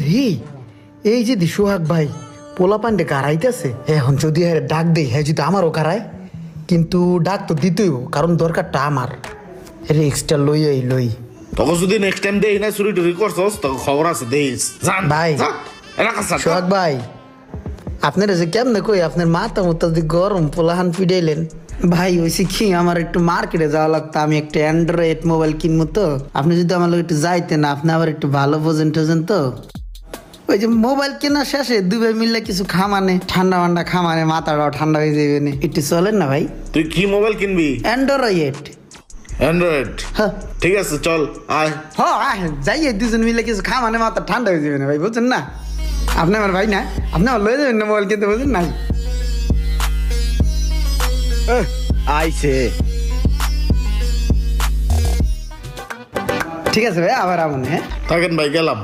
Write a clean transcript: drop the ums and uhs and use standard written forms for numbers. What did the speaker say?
রে এই যে সোহাগ ভাই পোলা পান্ডে কারাইতেছে এখন যদি ডাক দেই হ্যাঁ যদি আমারও কারায় কিন্তু ডাক তো দিতেইব কারণ দরকারটা আমার রিক্সটা লই তোকে যদি নেক্সট টাইম দেই না চুরি টুরি করছস তোকে খবর আছে দেইস জান ভাই এলাকা স্যার সোহাগ ভাই আপনারা যে কেমনে কই আপনার মাথা মতো যে গরম পোলাহান পিডাইলেন ভাই ওইসি কি আমার একটু মার্কেটে যাওয়া লাগতো আমি একটা অ্যান্ড্রয়েড মোবাইল কিনবো তো আপনি যদি আমার লোক একটু যাইতেন আপনি আবার একটু ভালো বোঝেন টোঝেন তো ওই যে মোবাইল কেনা শেষে দুই ভাই মিললে কিছু খামানে ঠান্ডা মান্ডা খামানে মাথাটাও ঠান্ডা হয়ে যাবে না একটু চলেন না ভাই তুই কি মোবাইল কিনবি অ্যান্ড্রয়েড অ্যান্ড্রয়েড হ্যাঁ ঠিক আছে চল আয় হ্যাঁ যাইয়ে দুজন মিলে কিছু খামানে মাথা ঠান্ডা হয়ে যাবে না ভাই বুঝছেন না আপনি আমার ভাই না আপনি আমার লয়ে যাবেন না মোবাইল কিনতে বুঝছেন না আইছে ঠিক আছে ভাই আবার আমনে হ্যাঁ থাকেন ভাই গেলাম